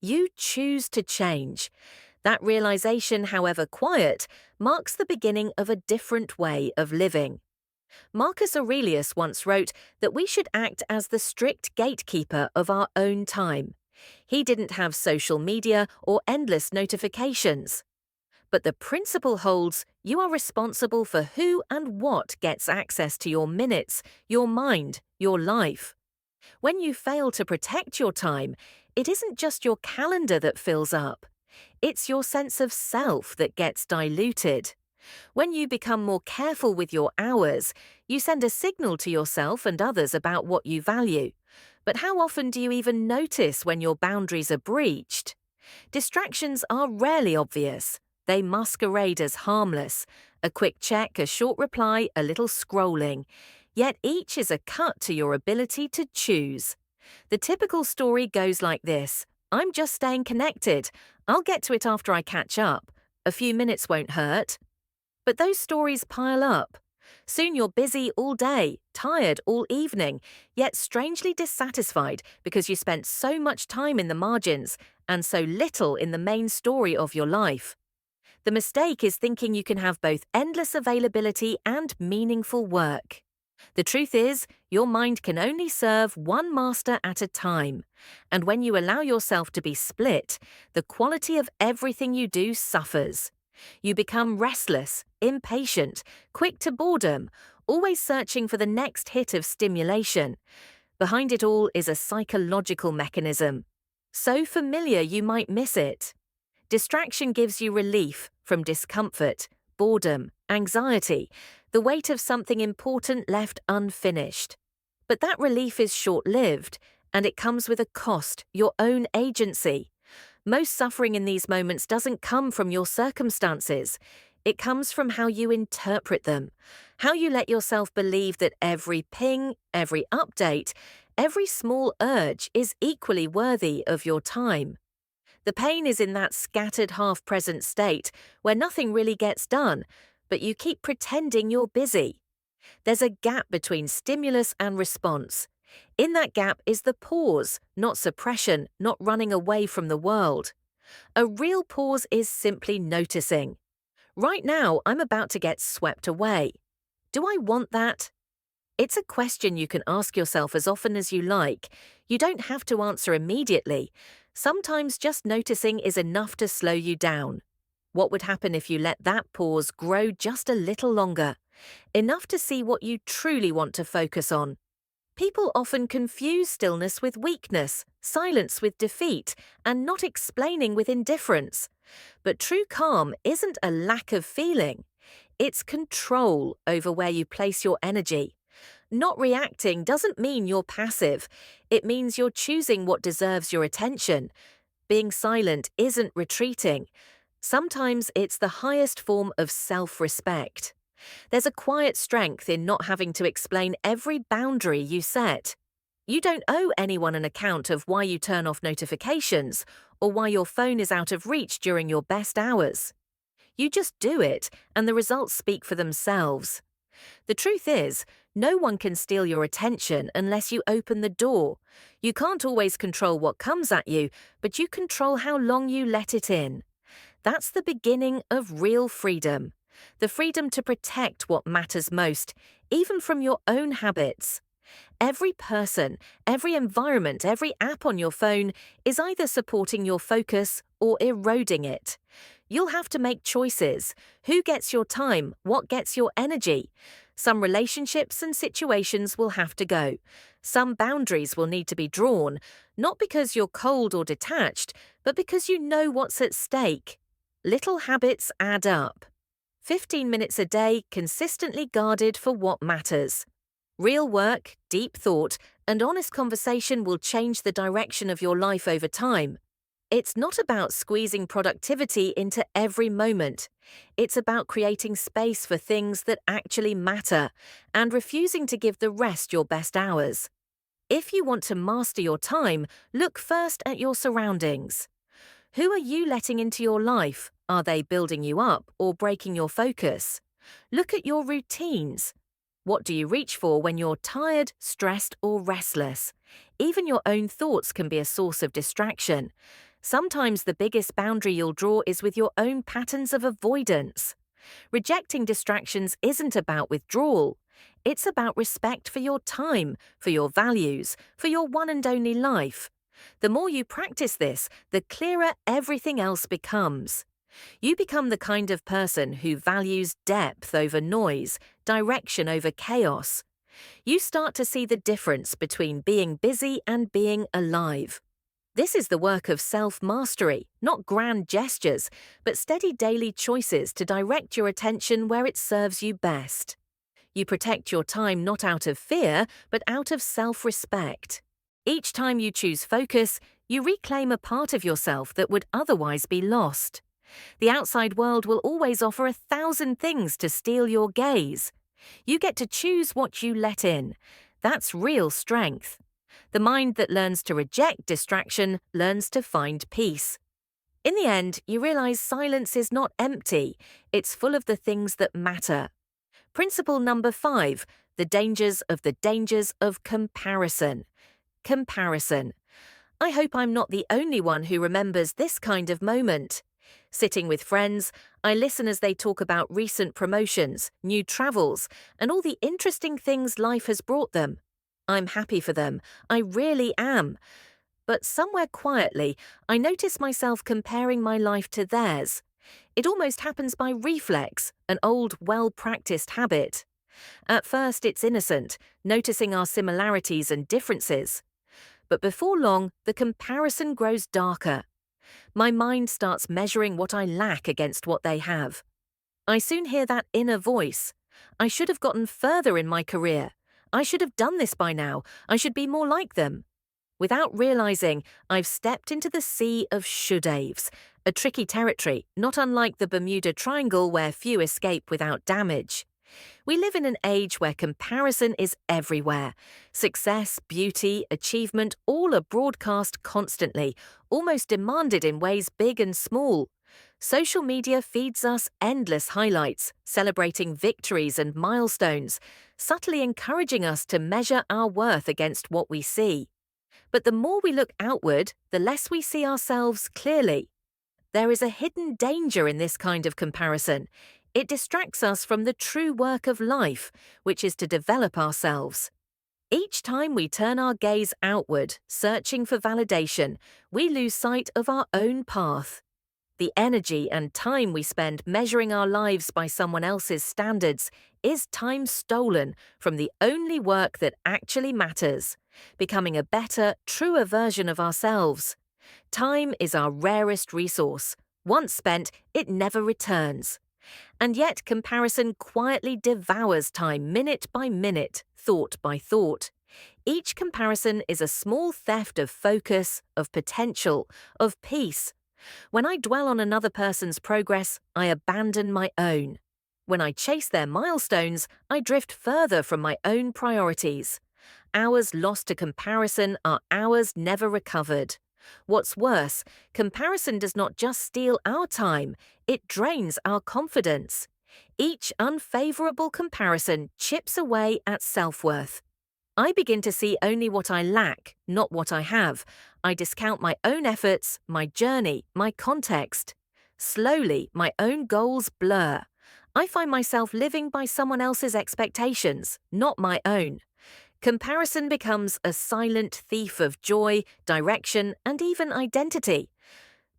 You choose to change. That realization, however quiet, marks the beginning of a different way of living. Marcus Aurelius once wrote that we should act as the strict gatekeeper of our own time. He didn't have social media or endless notifications. But the principle holds you are responsible for who and what gets access to your minutes, your mind, your life. When you fail to protect your time, it isn't just your calendar that fills up. It's your sense of self that gets diluted. When you become more careful with your hours, you send a signal to yourself and others about what you value. But how often do you even notice when your boundaries are breached? Distractions are rarely obvious. They masquerade as harmless. A quick check, a short reply, a little scrolling. Yet each is a cut to your ability to choose. The typical story goes like this: I'm just staying connected. I'll get to it after I catch up. A few minutes won't hurt. But those stories pile up. Soon you're busy all day, tired all evening, yet strangely dissatisfied because you spent so much time in the margins and so little in the main story of your life. The mistake is thinking you can have both endless availability and meaningful work. The truth is, your mind can only serve one master at a time. And when you allow yourself to be split, the quality of everything you do suffers. You become restless, impatient, quick to boredom, always searching for the next hit of stimulation. Behind it all is a psychological mechanism. So familiar you might miss it. Distraction gives you relief from discomfort, boredom, anxiety, the weight of something important left unfinished. But that relief is short-lived, and it comes with a cost, your own agency. Most suffering in these moments doesn't come from your circumstances. It comes from how you interpret them, how you let yourself believe that every ping, every update, every small urge is equally worthy of your time. The pain is in that scattered half-present state where nothing really gets done, but you keep pretending you're busy. There's a gap between stimulus and response. In that gap is the pause, not suppression, not running away from the world. A real pause is simply noticing. Right now, I'm about to get swept away. Do I want that? It's a question you can ask yourself as often as you like. You don't have to answer immediately. Sometimes just noticing is enough to slow you down. What would happen if you let that pause grow just a little longer? Enough to see what you truly want to focus on. People often confuse stillness with weakness, silence with defeat, and not explaining with indifference. But true calm isn't a lack of feeling. It's control over where you place your energy. Not reacting doesn't mean you're passive. It means you're choosing what deserves your attention. Being silent isn't retreating. Sometimes it's the highest form of self-respect. There's a quiet strength in not having to explain every boundary you set. You don't owe anyone an account of why you turn off notifications or why your phone is out of reach during your best hours. You just do it, and the results speak for themselves. The truth is, no one can steal your attention unless you open the door. You can't always control what comes at you, but you control how long you let it in. That's the beginning of real freedom. The freedom to protect what matters most, even from your own habits. Every person, every environment, every app on your phone is either supporting your focus or eroding it. You'll have to make choices. Who gets your time? What gets your energy? Some relationships and situations will have to go. Some boundaries will need to be drawn, not because you're cold or detached, but because you know what's at stake. Little habits add up. 15 minutes a day consistently guarded for what matters. Real work, deep thought, and honest conversation will change the direction of your life over time. It's not about squeezing productivity into every moment. It's about creating space for things that actually matter and refusing to give the rest your best hours. If you want to master your time, look first at your surroundings. Who are you letting into your life? Are they building you up or breaking your focus? Look at your routines. What do you reach for when you're tired, stressed, or restless? Even your own thoughts can be a source of distraction. Sometimes the biggest boundary you'll draw is with your own patterns of avoidance. Rejecting distractions isn't about withdrawal. It's about respect for your time, for your values, for your one and only life. The more you practice this, the clearer everything else becomes. You become the kind of person who values depth over noise, direction over chaos. You start to see the difference between being busy and being alive. This is the work of self-mastery, not grand gestures, but steady daily choices to direct your attention where it serves you best. You protect your time not out of fear, but out of self-respect. Each time you choose focus, you reclaim a part of yourself that would otherwise be lost. The outside world will always offer 1,000 things to steal your gaze. You get to choose what you let in. That's real strength. The mind that learns to reject distraction learns to find peace. In the end, you realize silence is not empty, it's full of the things that matter. Principle number 5, the dangers of comparison. Comparison. I hope I'm not the only one who remembers this kind of moment. Sitting with friends, I listen as they talk about recent promotions, new travels, and all the interesting things life has brought them. I'm happy for them, I really am. But somewhere quietly, I notice myself comparing my life to theirs. It almost happens by reflex, an old, well-practiced habit. At first, it's innocent, noticing our similarities and differences. But before long, the comparison grows darker. My mind starts measuring what I lack against what they have. I soon hear that inner voice. I should have gotten further in my career. I should have done this by now. I should be more like them. Without realizing, I've stepped into the sea of should-haves, a tricky territory, not unlike the Bermuda Triangle where few escape without damage. We live in an age where comparison is everywhere. Success, beauty, achievement, all are broadcast constantly, almost demanded in ways big and small. Social media feeds us endless highlights, celebrating victories and milestones, subtly encouraging us to measure our worth against what we see. But the more we look outward, the less we see ourselves clearly. There is a hidden danger in this kind of comparison. It distracts us from the true work of life, which is to develop ourselves. Each time we turn our gaze outward, searching for validation, we lose sight of our own path. The energy and time we spend measuring our lives by someone else's standards is time stolen from the only work that actually matters, becoming a better, truer version of ourselves. Time is our rarest resource. Once spent, it never returns. And yet comparison quietly devours time minute by minute, thought by thought. Each comparison is a small theft of focus, of potential, of peace. When I dwell on another person's progress, I abandon my own. When I chase their milestones, I drift further from my own priorities. Hours lost to comparison are hours never recovered. What's worse, comparison does not just steal our time, it drains our confidence. Each unfavorable comparison chips away at self-worth. I begin to see only what I lack, not what I have. I discount my own efforts, my journey, my context. Slowly, my own goals blur. I find myself living by someone else's expectations, not my own. Comparison becomes a silent thief of joy, direction, and even identity.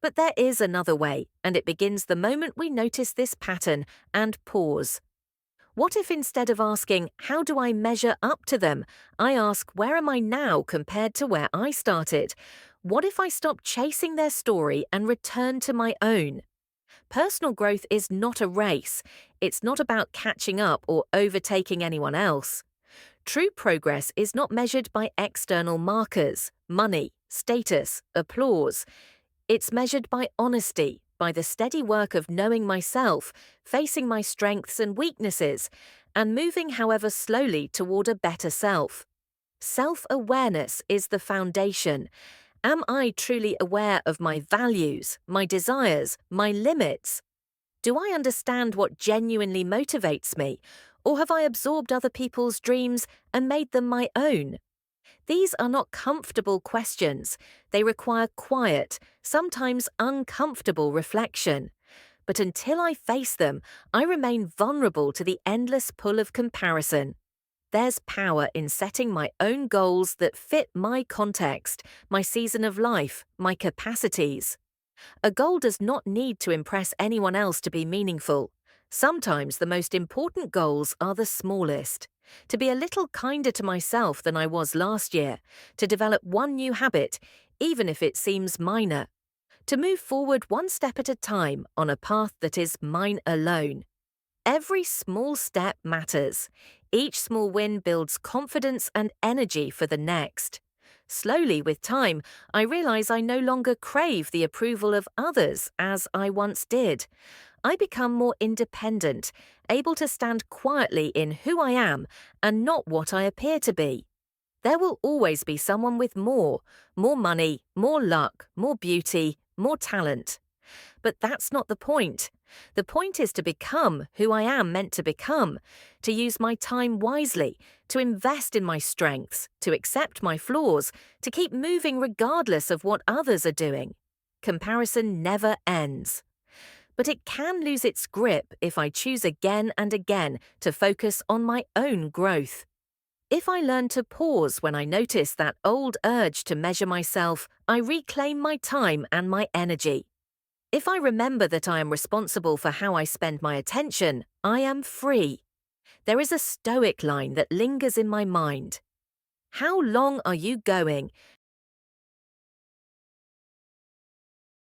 But there is another way, and it begins the moment we notice this pattern and pause. What if instead of asking, how do I measure up to them, I ask, where am I now compared to where I started? What if I stop chasing their story and return to my own? Personal growth is not a race. It's not about catching up or overtaking anyone else. True progress is not measured by external markers, money, status, applause. It's measured by honesty, by the steady work of knowing myself, facing my strengths and weaknesses, and moving however slowly toward a better self. Self-awareness is the foundation. Am I truly aware of my values, my desires, my limits? Do I understand what genuinely motivates me, or have I absorbed other people's dreams and made them my own? These are not comfortable questions. They require quiet, sometimes uncomfortable reflection. But until I face them, I remain vulnerable to the endless pull of comparison. There's power in setting my own goals that fit my context, my season of life, my capacities. A goal does not need to impress anyone else to be meaningful. Sometimes the most important goals are the smallest. To be a little kinder to myself than I was last year, to develop one new habit, even if it seems minor, to move forward one step at a time on a path that is mine alone. Every small step matters. Each small win builds confidence and energy for the next. Slowly, with time, I realize I no longer crave the approval of others as I once did. I become more independent, able to stand quietly in who I am and not what I appear to be. There will always be someone with more money, more luck, more beauty, more talent. But that's not the point. The point is to become who I am meant to become, to use my time wisely, to invest in my strengths, to accept my flaws, to keep moving regardless of what others are doing. Comparison never ends. But it can lose its grip if I choose again and again to focus on my own growth. If I learn to pause when I notice that old urge to measure myself, I reclaim my time and my energy. If I remember that I am responsible for how I spend my attention, I am free. There is a Stoic line that lingers in my mind. How long are you going?